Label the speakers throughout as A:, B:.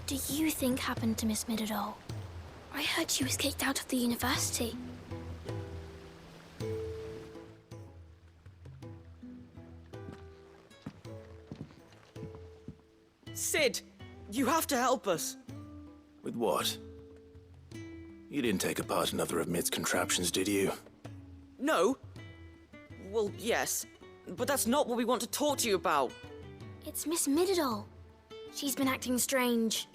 A: What do you think happened to Miss Middledole? I heard she was kicked out of the university.
B: Sid, you have to help us.
C: With what? You didn't take apart another of Mid's contraptions, did you?
B: No. Well, yes, but that's not what we want to talk to you about.
A: It's Miss Middledole. She's been acting strange.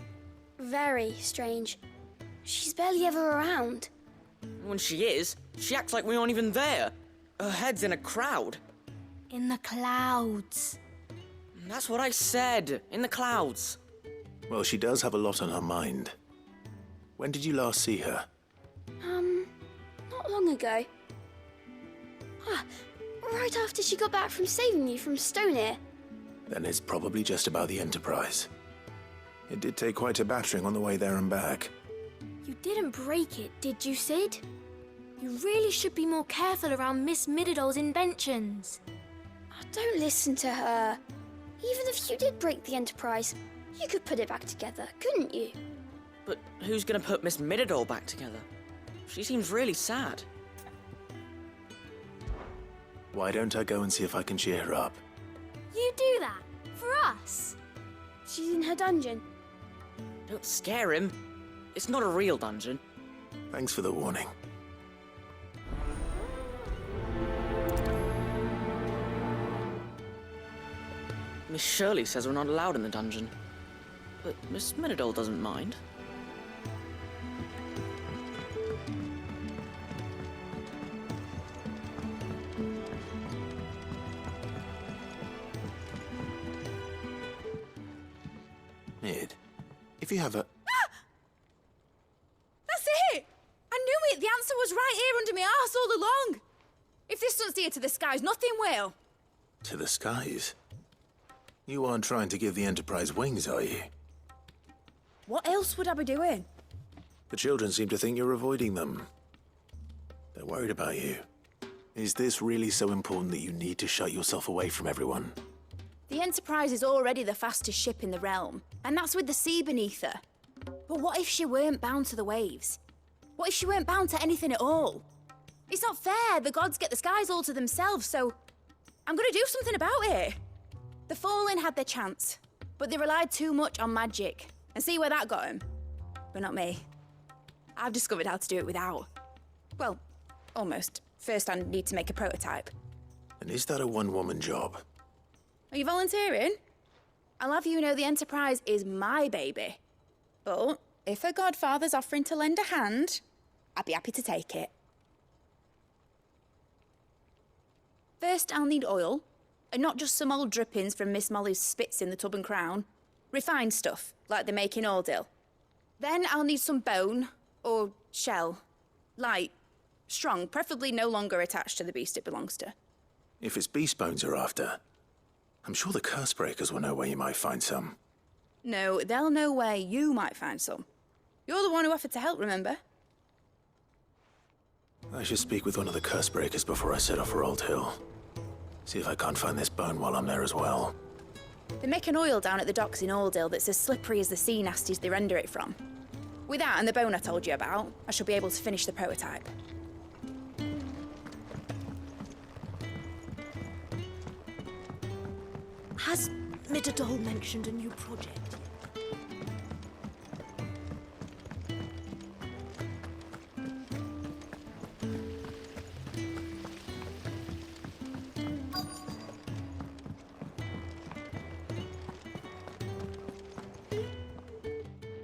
A: Very strange. She's barely ever around.
B: When she is, she acts like we aren't even there. Her head's in a crowd.
A: In the clouds.
B: That's what I said, in the clouds.
C: Well, she does have a lot on her mind. When did you last see her?
A: Not long ago. Right after she got back from saving you from Stoneham.
C: Then it's probably just about the Enterprise. It did take quite a battering on the way there and back.
A: You didn't break it, did you, Sid? You really should be more careful around Miss Middledole's inventions. Oh, don't listen to her. Even if you did break the Enterprise, you could put it back together, couldn't you?
B: But who's gonna put Miss Middledole back together? She seems really sad.
C: Why don't I go and see if I can cheer her up?
A: You do that? For us? She's in her dungeon.
B: Don't scare him. It's not a real dungeon.
C: Thanks for the warning.
B: Miss Shirley says we're not allowed in the dungeon. But Miss Middledole doesn't mind.
C: Mid, if you have a...
D: That's it! I knew it! The answer was right here under my arse all along! If this doesn't steer to the skies, nothing will!
C: To the skies? You aren't trying to give the Enterprise wings, are you?
D: What else would I be doing?
C: The children seem to think you're avoiding them. They're worried about you. Is this really so important that you need to shut yourself away from everyone?
D: The Enterprise is already the fastest ship in the realm, and that's with the sea beneath her. But what if she weren't bound to the waves? What if she weren't bound to anything at all? It's not fair. The gods get the skies all to themselves, so I'm gonna do something about it. The Fallen had their chance, but they relied too much on magic. And see where that got them? But not me. I've discovered how to do it without. Well, almost. First, I need to make a prototype.
C: And is that a one-woman job?
D: Are you volunteering? I'll have you know the Enterprise is my baby. But if a godfather's offering to lend a hand, I'd be happy to take it. First, I'll need oil. And not just some old drippings from Miss Molly's spits in the Tub and Crown. Refined stuff, like they make in Ordill. Then I'll need some bone, or shell. Light, strong, preferably no longer attached to the beast it belongs to.
C: If it's beast bones you're after, I'm sure the curse breakers will know where you might find some.
D: No, they'll know where you might find some. You're the one who offered to help, remember?
C: I should speak with one of the curse breakers before I set off for Old Hill. See if I can't find this bone while I'm there as well.
D: They make an oil down at the docks in Ordill that's as slippery as the sea nasties they render it from. With that and the bone I told you about, I shall be able to finish the prototype.
E: Has Middledole mentioned a new project?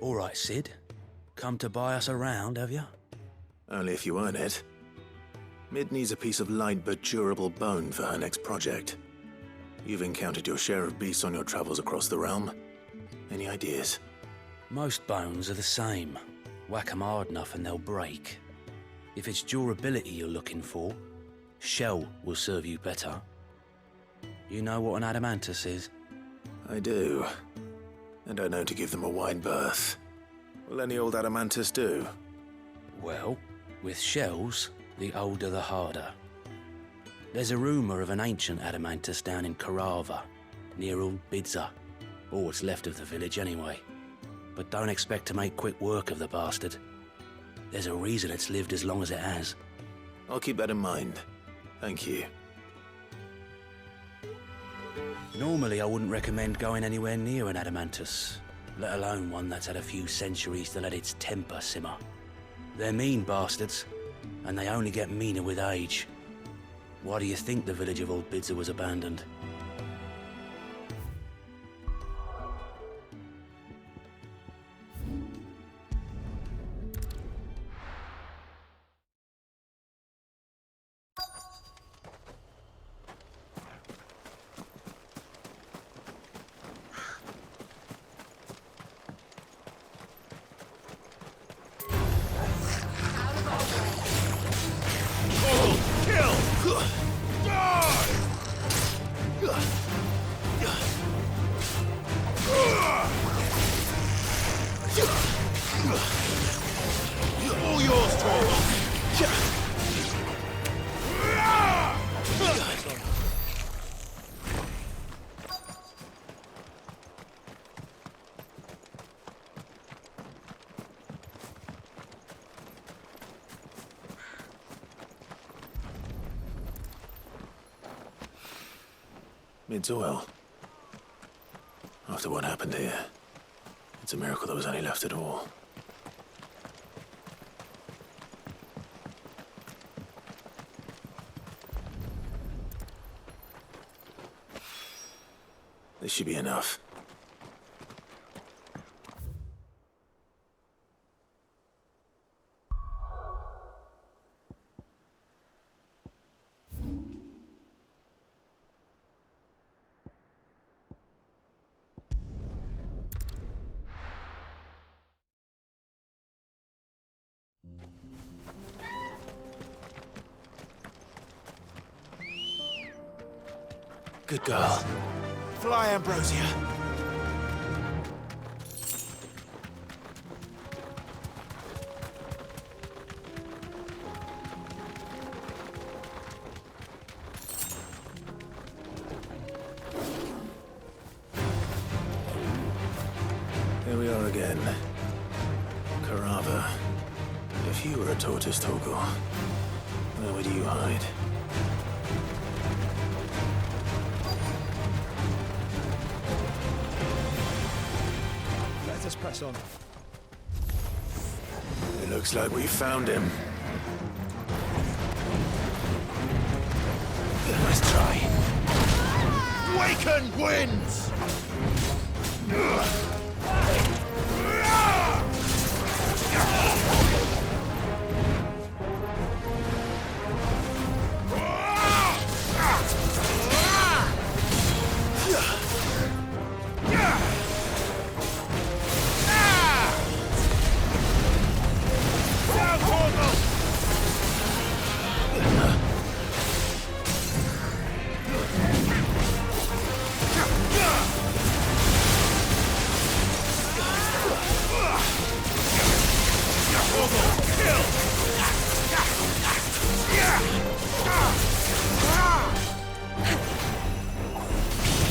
F: All right, Sid. Come to buy us around, have you?
C: Only if you earn it. Mid needs a piece of light but durable bone for her next project. You've encountered your share of beasts on your travels across the realm. Any ideas?
F: Most bones are the same. Whack 'em hard enough and they'll break. If it's durability you're looking for, shell will serve you better. You know what an adamantus is?
C: I do. And I know to give them a wide berth. Will any old adamantus do?
F: Well, with shells, the older the harder. There's a rumour of an ancient adamantus down in Carava, near Old Bidza, or what's left of the village anyway. but don't expect to make quick work of the bastard. There's a reason it's lived as long as it has.
C: I'll keep that in mind. Thank you.
F: Normally, I wouldn't recommend going anywhere near an adamantus, let alone one that's had a few centuries to let its temper simmer. They're mean bastards, and they only get meaner with age. Why do you think the village of Old Bidser was abandoned?
C: All yours, Torvald! Mid's oil. After what happened here, it's a miracle there was any left at all. This should be enough. Good girl. Fly, Ambrosia. Here we are again. Carava. If you were a tortoise, Torgal, where would you hide?
G: Let us press on.
C: It looks like we found him. Let's try. Waken winds!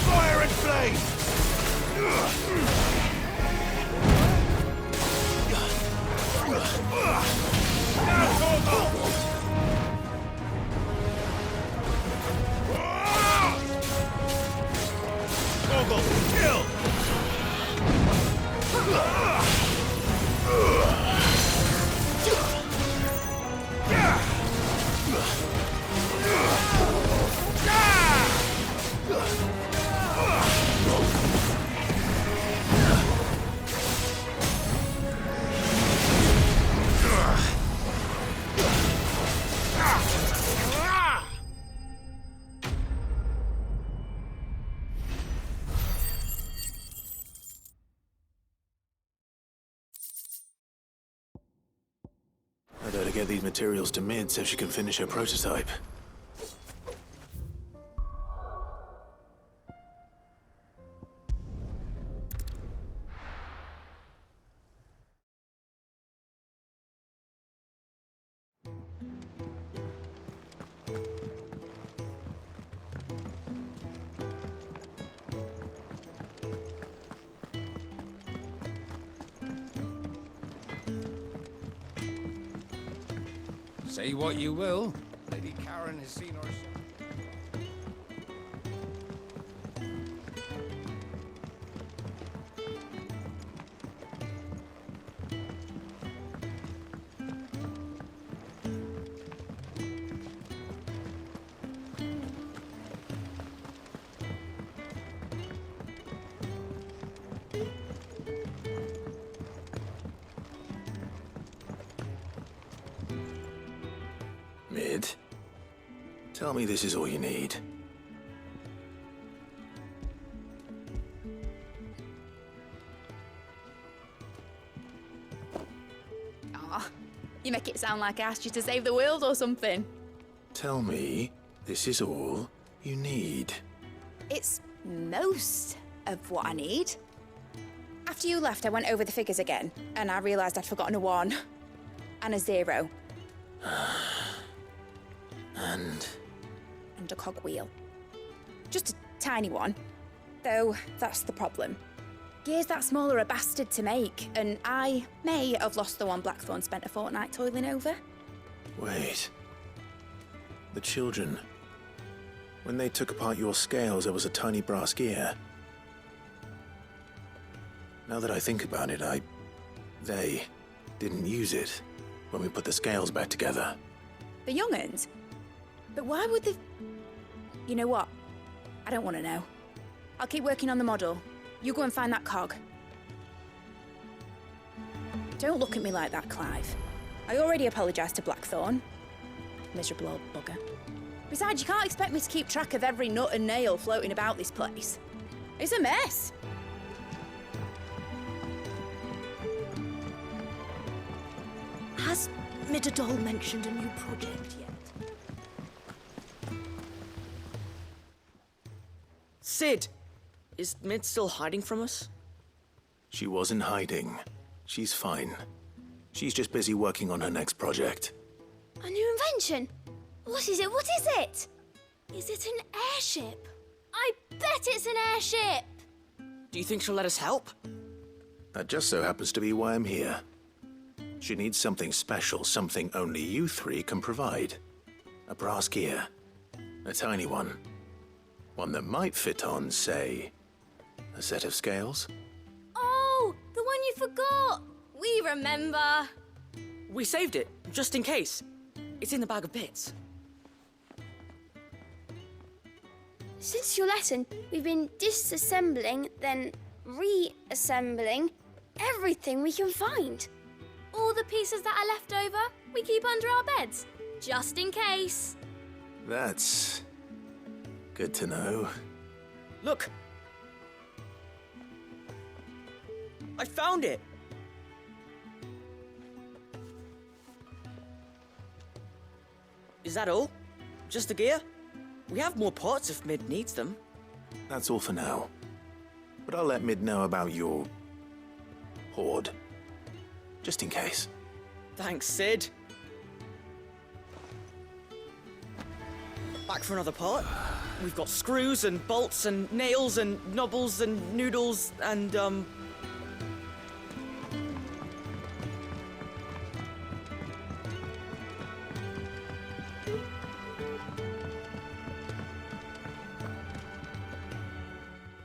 C: Fire and flame! Torgal, kill! I better get these materials to Mid so she can finish her prototype.
G: Say what you will, Lady Karen has seen her son.
C: Mid, tell me this is all you need.
D: Aw, you make it sound like I asked you to save the world or something.
C: Tell me this is all you need.
D: It's most of what I need. After you left, I went over the figures again, and I realised I'd forgotten a 1 and a 0. And a cogwheel. Just a tiny one. Though, that's the problem. Gears that small are a bastard to make, and I may have lost the one Blackthorn spent a fortnight toiling over.
C: Wait. The children. When they took apart your scales, there was a tiny brass gear. Now that I think about it, they didn't use it when we put the scales back together.
D: The young'uns? But why would they... You know what? I don't want to know. I'll keep working on the model. You go and find that cog. Don't look at me like that, Clive. I already apologised to Blackthorn. Miserable old bugger. Besides, you can't expect me to keep track of every nut and nail floating about this place. It's a mess.
E: Has ENG.DUB mentioned a new project yet?
B: Sid! Is Mid still hiding from us?
C: She wasn't hiding. She's fine. She's just busy working on her next project.
A: A new invention? What is it? What is it? Is it an airship? I bet it's an airship!
B: Do you think she'll let us help?
C: That just so happens to be why I'm here. She needs something special, something only you three can provide. A brass gear. A tiny one. One that might fit on, say, a set of scales?
A: Oh, the one you forgot! We remember!
B: We saved it, just in case. It's in the bag of bits.
A: Since your lesson, we've been disassembling, then reassembling everything we can find. All the pieces that are left over, we keep under our beds, just in case.
C: That's good to know.
B: Look! I found it! Is that all? Just the gear? We have more parts if Mid needs them.
C: That's all for now. But I'll let Mid know about your hoard. Just in case.
B: Thanks, Sid. Back for another part. We've got screws and bolts and nails and knobbles and noodles and,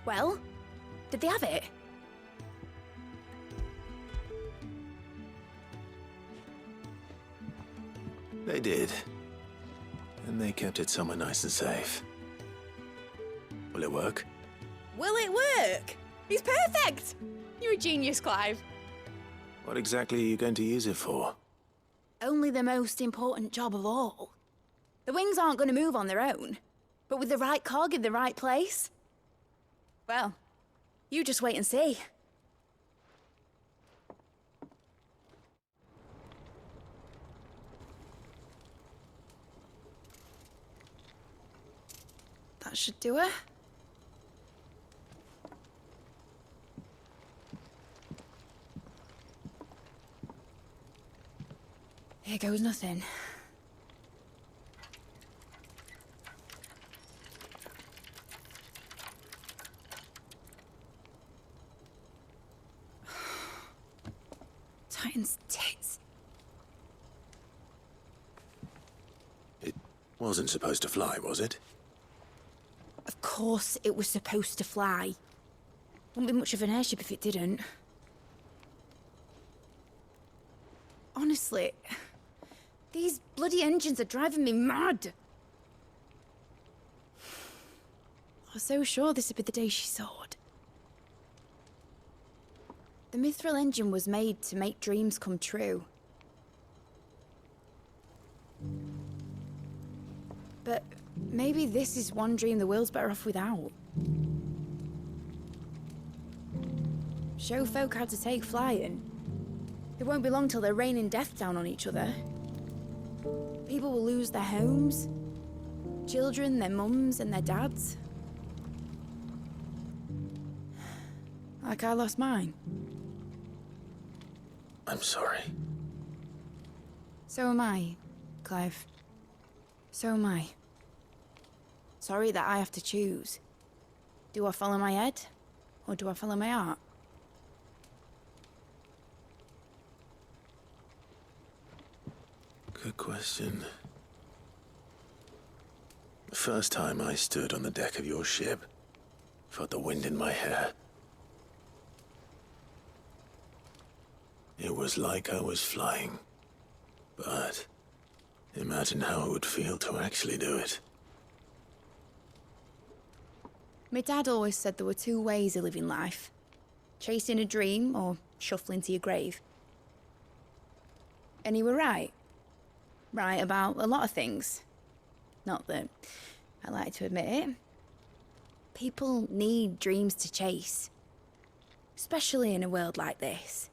D: Well, did they have it?
C: They did. And they kept it somewhere nice and safe. Will it work?
D: Will it work? He's perfect! You're a genius, Clive.
C: What exactly are you going to use it for?
D: Only the most important job of all. The wings aren't going to move on their own. But with the right cog in the right place... Well, you just wait and see. That should do it. Here goes nothing. Titan's tits.
C: Wasn't supposed to fly, was it?
D: Of course it was supposed to fly. Wouldn't be much of an airship if it didn't. Honestly, these bloody engines are driving me mad. I was so sure this would be the day she soared. The Mithril engine was made to make dreams come true. But maybe this is one dream the world's better off without. Show folk how to take flying. It won't be long till they're raining death down on each other. People will lose their homes, children, their mums and their dads. Like I lost mine.
C: I'm sorry.
D: So am I, Clive. So am I. Sorry that I have to choose. Do I follow my head, or do I follow my heart?
C: Good question. The first time I stood on the deck of your ship, felt the wind in my hair. It was like I was flying. But imagine how it would feel to actually do it.
D: My dad always said there were two ways of living life. Chasing a dream or shuffling to your grave. And he were right. Right about a lot of things. Not that I like to admit it. People need dreams to chase. Especially in a world like this.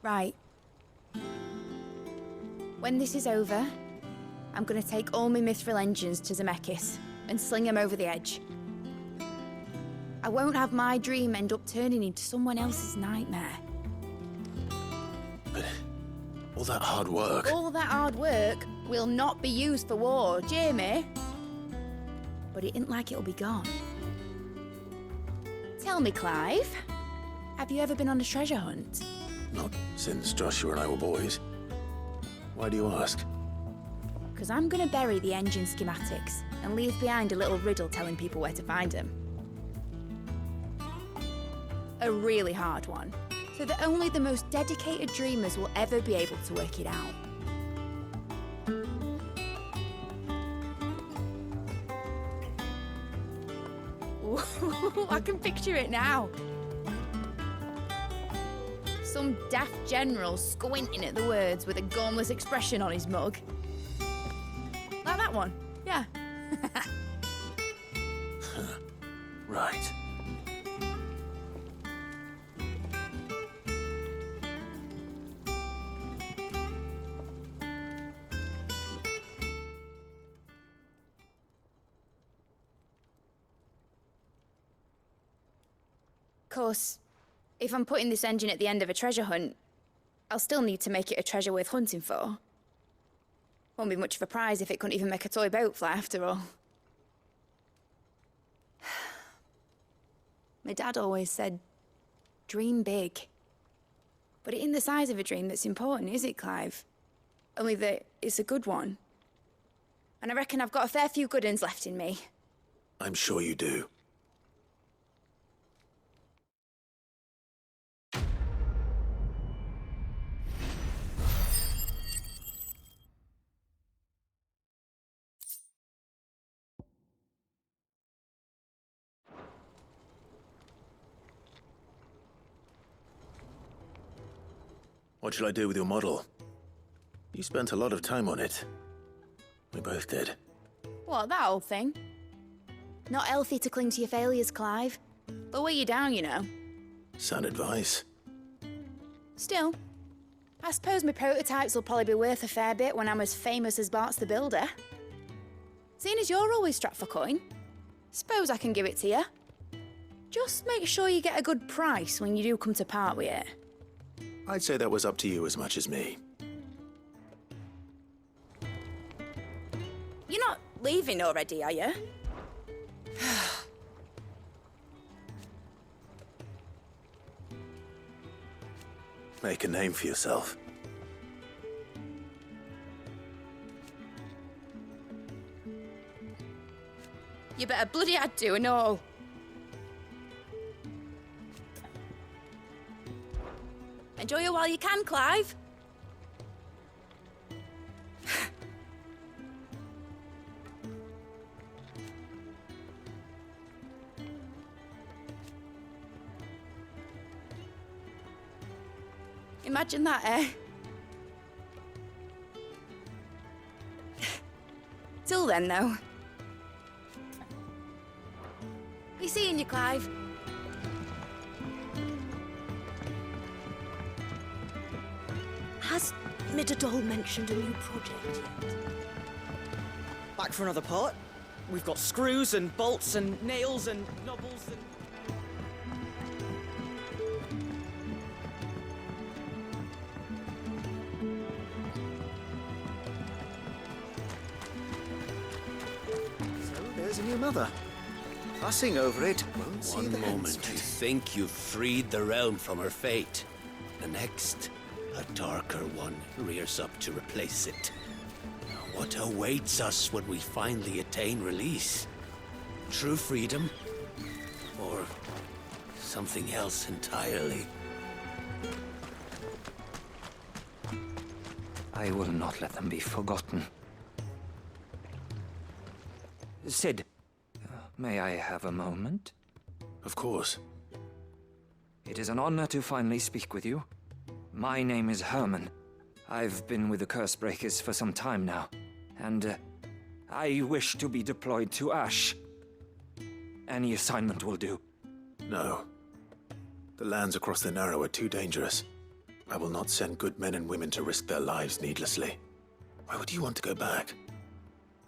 D: Right. When this is over, I'm gonna take all my Mithril engines to Zemeckis and sling them over the edge. I won't have my dream end up turning into someone else's nightmare.
C: But all that hard work...
D: All that hard work will not be used for war, Jamie. But it ain't like it'll be gone. Tell me, Clive, have you ever been on a treasure hunt?
C: Not since Joshua and I were boys. Why do you ask?
D: Because I'm gonna bury the engine schematics and leave behind a little riddle telling people where to find them. A really hard one, so that only the most dedicated dreamers will ever be able to work it out. Ooh, I can picture it now. Some daft general squinting at the words with a gormless expression on his mug. Like that one, yeah.
C: Right.
D: Of course, if I'm putting this engine at the end of a treasure hunt, I'll still need to make it a treasure worth hunting for. Won't be much of a prize if it couldn't even make a toy boat fly after all. My dad always said, dream big. But it ain't the size of a dream that's important, is it, Clive? Only that it's a good one. And I reckon I've got a fair few good uns left in me.
C: I'm sure you do. What shall I do with your model? You spent a lot of time on it. We both did.
D: What, that old thing? Not healthy to cling to your failures, Clive. They'll weigh you down, you know.
C: Sound advice.
D: Still, I suppose my prototypes will probably be worth a fair bit when I'm as famous as Bart's the Builder. Seeing as you're always strapped for coin, suppose I can give it to you. Just make sure you get a good price when you do come to part with it.
C: I'd say that was up to you as much as me.
D: You're not leaving already, are you?
C: Make a name for yourself.
D: You better bloody had to and all. Enjoy it while you can, Clive. Imagine that, eh? Till then, though. Be seeing you, Clive.
E: Has ENG.DUB mentioned a new project yet?
B: Back for another part? We've got screws and bolts and nails and knobbles and...
H: So there's a new mother. Fussing over it won't see the
F: One moment
H: ends.
F: you think you've freed the realm from her fate. The next, a darker one rears up to replace it. What awaits us when we finally attain release? True freedom? Or something else entirely?
I: I will not let them be forgotten. Sid, may I have a moment?
C: Of course.
I: It is an honor to finally speak with you. My name is Herman. I've been with the Cursebreakers for some time now, and I wish to be deployed to Ash. Any assignment will do.
C: No. The lands across the Narrow are too dangerous. I will not send good men and women to risk their lives needlessly. Why would you want to go back?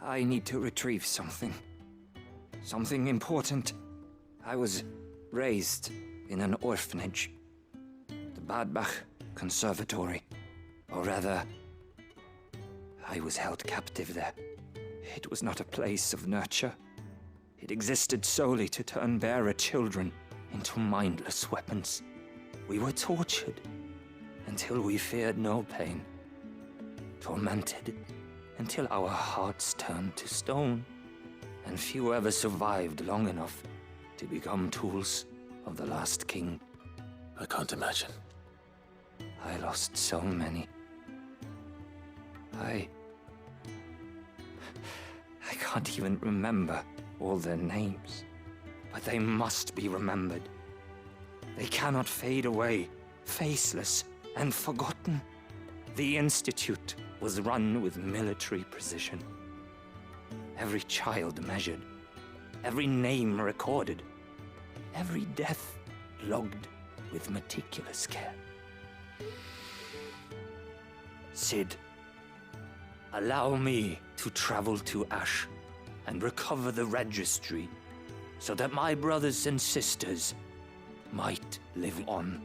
I: I need to retrieve something. Something important. I was raised in an orphanage. The Badbach Conservatory. Or rather, I was held captive there. It was not a place of nurture. It existed solely to turn bearer children into mindless weapons. We were tortured until we feared no pain. Tormented until our hearts turned to stone. And few ever survived long enough to become tools of the last king.
C: I can't imagine.
I: I lost so many. I can't even remember all their names. But they must be remembered. They cannot fade away, faceless and forgotten. The Institute was run with military precision. Every child measured, every name recorded, every death logged with meticulous care. Sid, allow me to travel to Ash and recover the registry so that my brothers and sisters might live on.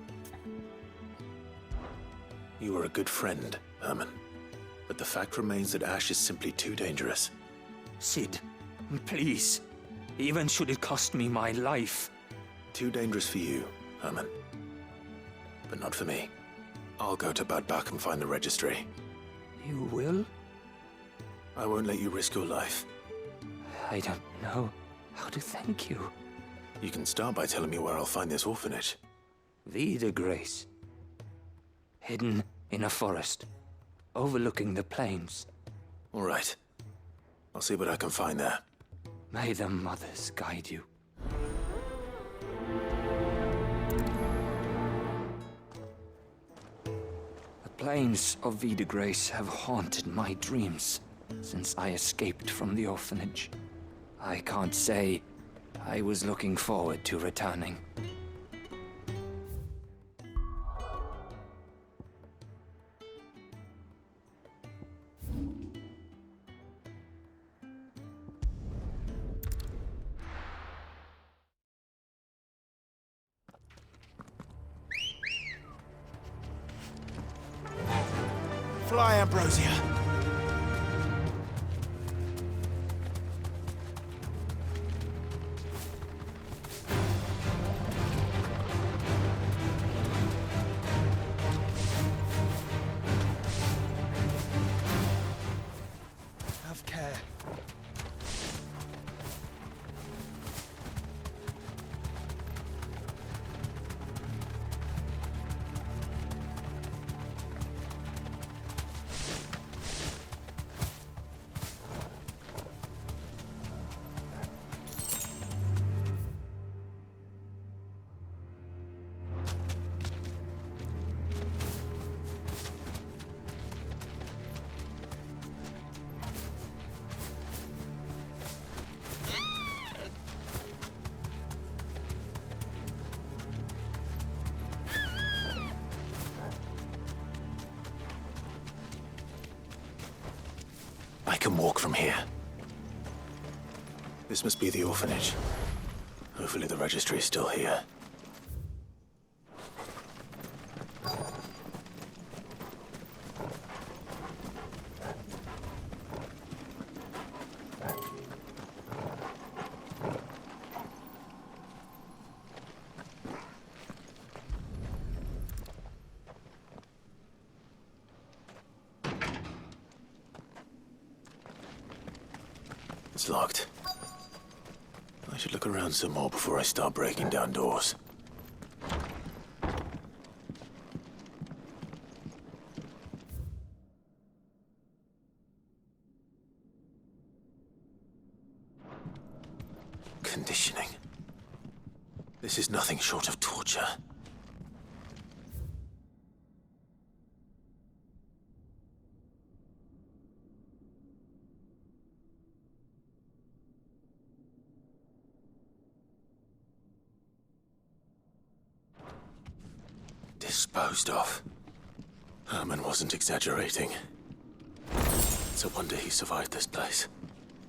C: You were a good friend, Herman. But the fact remains that Ash is simply too dangerous.
I: Sid, please, even should it cost me my life.
C: Too dangerous for you, Herman. But not for me. I'll go to Badbach and find the registry.
I: You will?
C: I won't let you risk your life.
I: I don't know how to thank you.
C: You can start by telling me where I'll find this orphanage.
I: Vida Grace. Hidden in a forest, overlooking the plains.
C: All right. I'll see what I can find there.
I: May the mothers guide you. The plains of Vida Grace have haunted my dreams since I escaped from the orphanage. I can't say I was looking forward to returning.
H: Fly, Ambrosia.
C: I can walk from here. This must be the orphanage. Hopefully the registry is still here. It's locked. I should look around some more before I start breaking down doors. Conditioning. This is nothing short of torture. Disposed of. Herman wasn't exaggerating. It's a wonder he survived this place.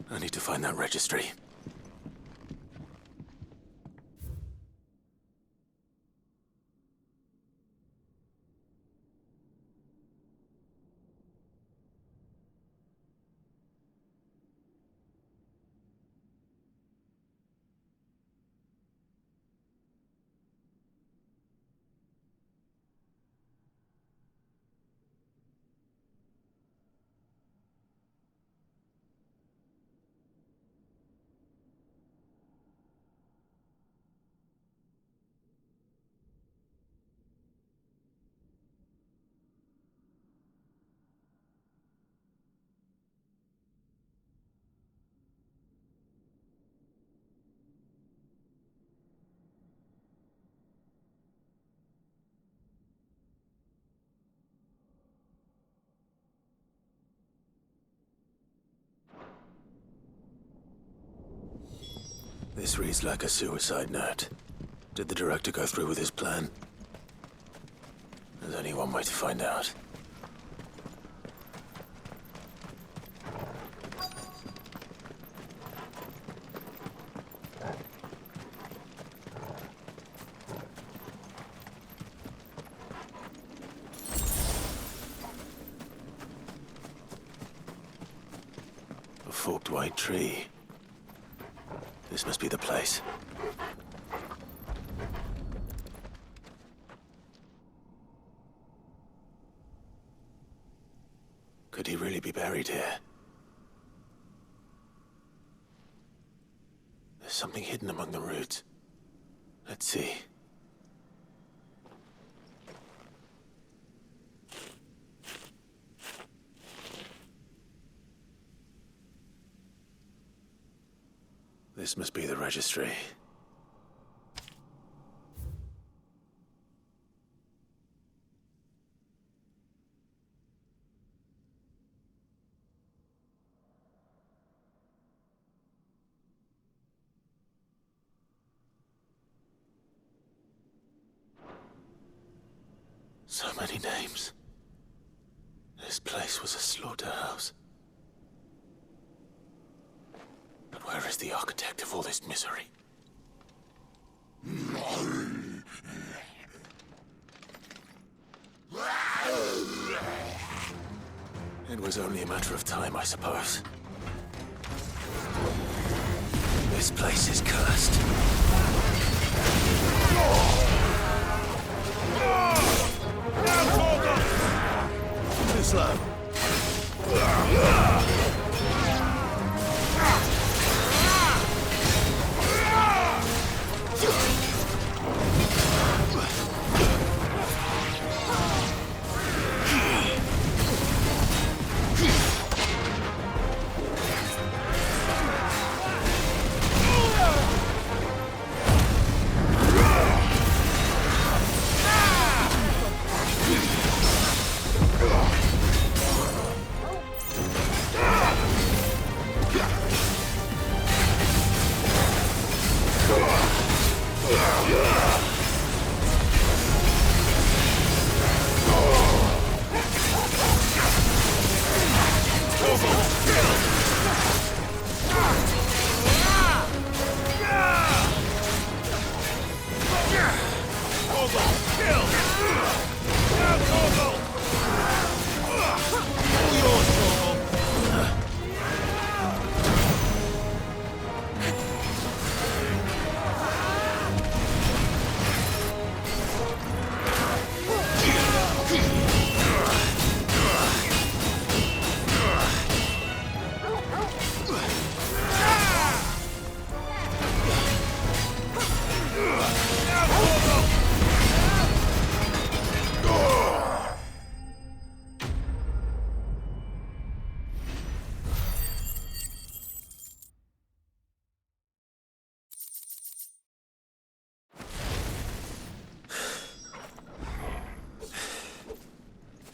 C: I need to find that registry. This reads like a suicide note. Did the director go through with his plan? There's only one way to find out. A forked white tree. This must be the place. Could he really be buried here? There's something hidden among the roots. Let's see. This must be the registry. So many names. This place was a slaughterhouse. But where is the architect of all this misery? It was only a matter of time, I suppose. This place is cursed. Too slow.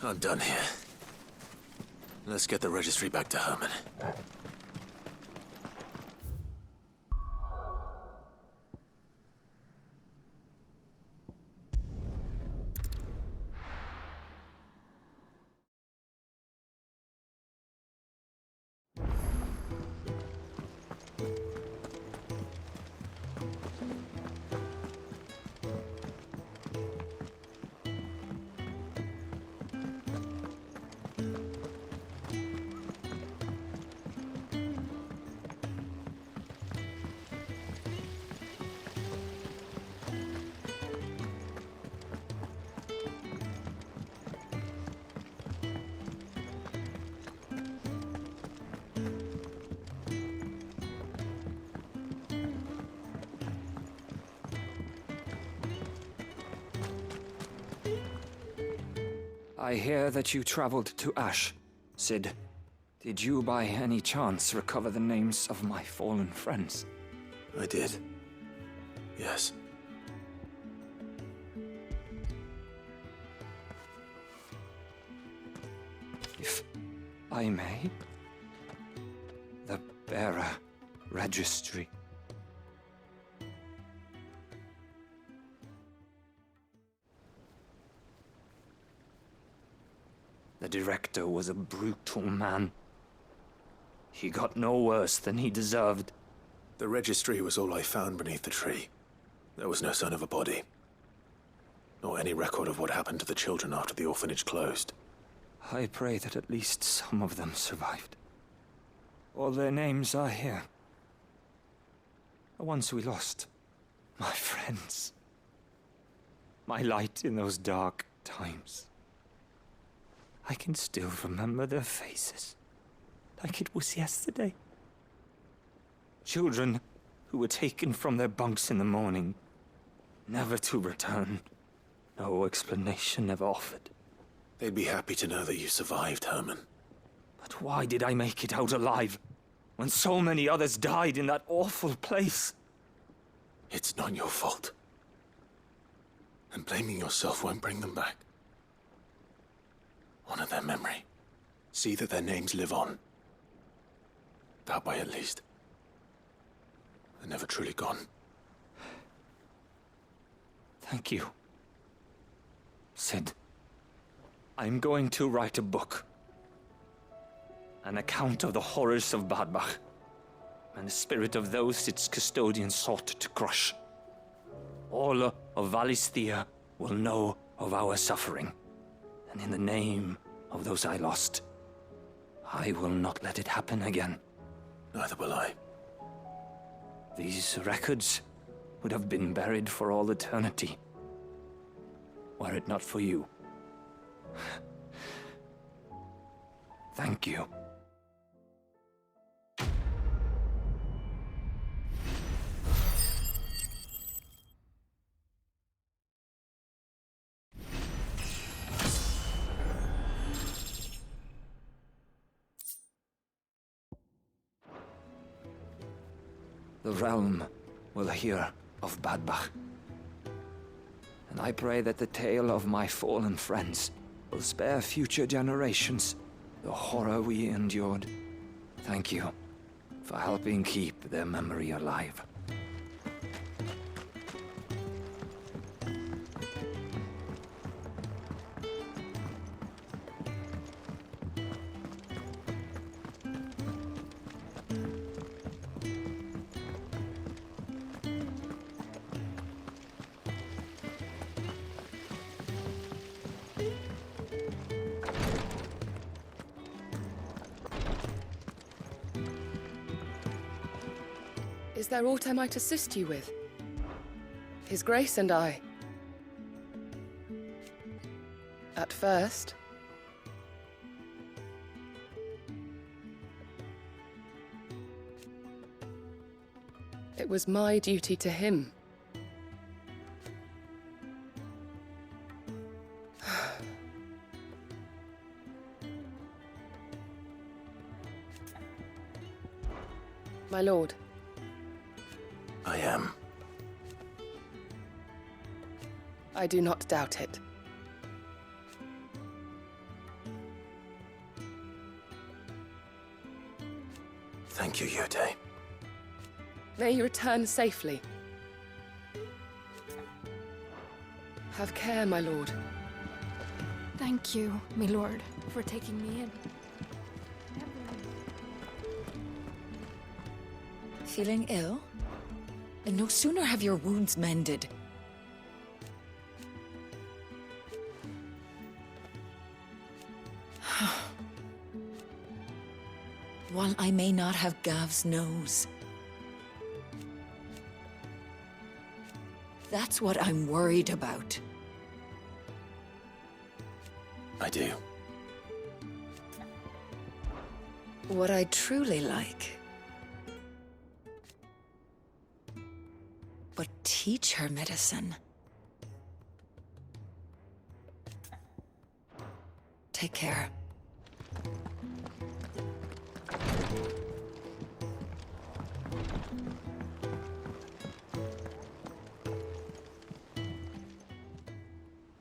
C: I'm done here. Let's get the registry back to Herman.
I: I hear that you traveled to Ash, Sid. Did you by any chance recover the names of my fallen friends?
C: I did. Yes.
I: If I may, the bearer registry. The director was a brutal man. He got no worse than he deserved.
C: The registry was all I found beneath the tree. There was no sign of a body. Nor any record of what happened to the children after the orphanage closed.
I: I pray that at least some of them survived. All their names are here. The ones we lost. My friends. My light in those dark times. I can still remember their faces, like it was yesterday. Children who were taken from their bunks in the morning, never to return. No explanation ever offered.
C: They'd be happy to know that you survived, Herman.
I: But why did I make it out alive, when so many others died in that awful place?
C: It's not your fault. And blaming yourself won't bring them back. Honor their memory. See that their names live on. That way, at least. They're never truly gone.
I: Thank you. Sid, I'm going to write a book. An account of the horrors of Badbach, and the spirit of those its custodians sought to crush. All of Valisthea will know of our suffering. And in the name of those I lost, I will not let it happen again.
C: Neither will I.
I: These records would have been buried for all eternity, were it not for you. Thank you. The realm will hear of Badbach. And I pray that the tale of my fallen friends will spare future generations the horror we endured. Thank you for helping keep their memory alive.
J: Is there aught I might assist you with? His Grace and I. At first, it was my duty to him. My lord.
C: I am.
J: I do not doubt it.
C: Thank you, Yurte.
J: May you return safely. Have care, my lord.
K: Thank you, my lord, for taking me in.
L: Feeling ill? And no sooner have your wounds mended. While I may not have Gav's nose, that's what I'm worried about.
C: I do.
L: What I'd truly like. But teach her medicine. Take care.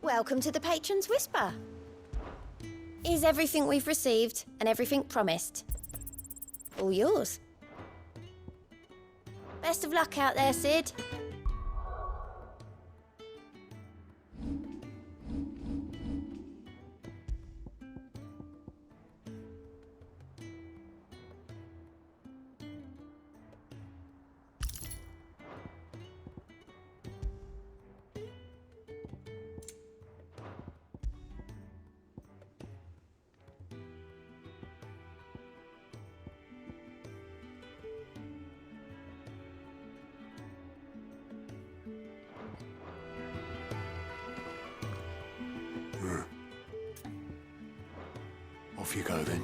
M: Welcome to the Patron's Whisper. Is everything we've received and everything promised? All yours. Best of luck out there, Sid.
C: Off you go then.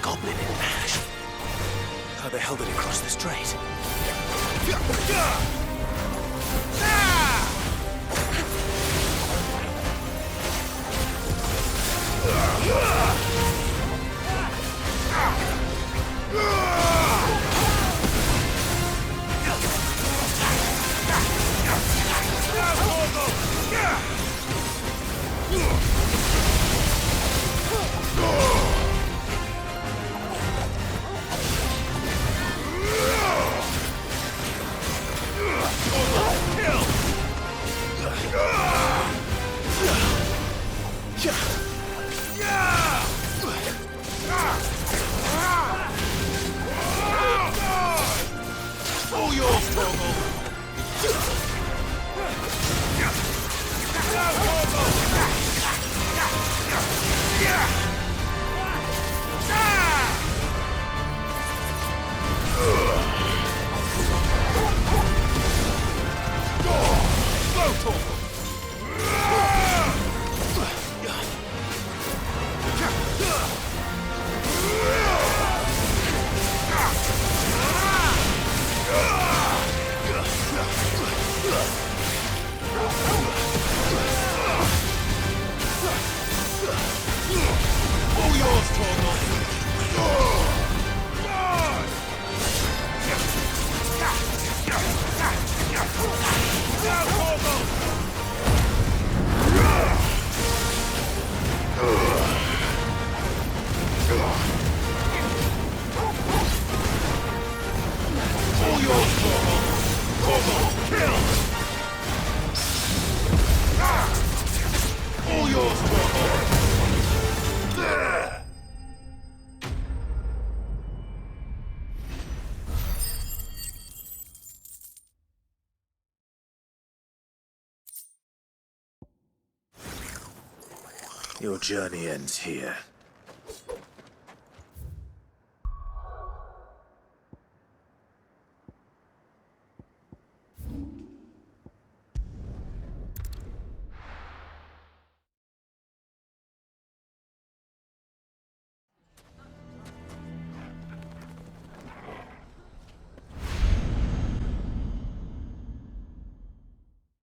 C: Goblin in ash. How the hell did he cross the strait? Your journey ends here.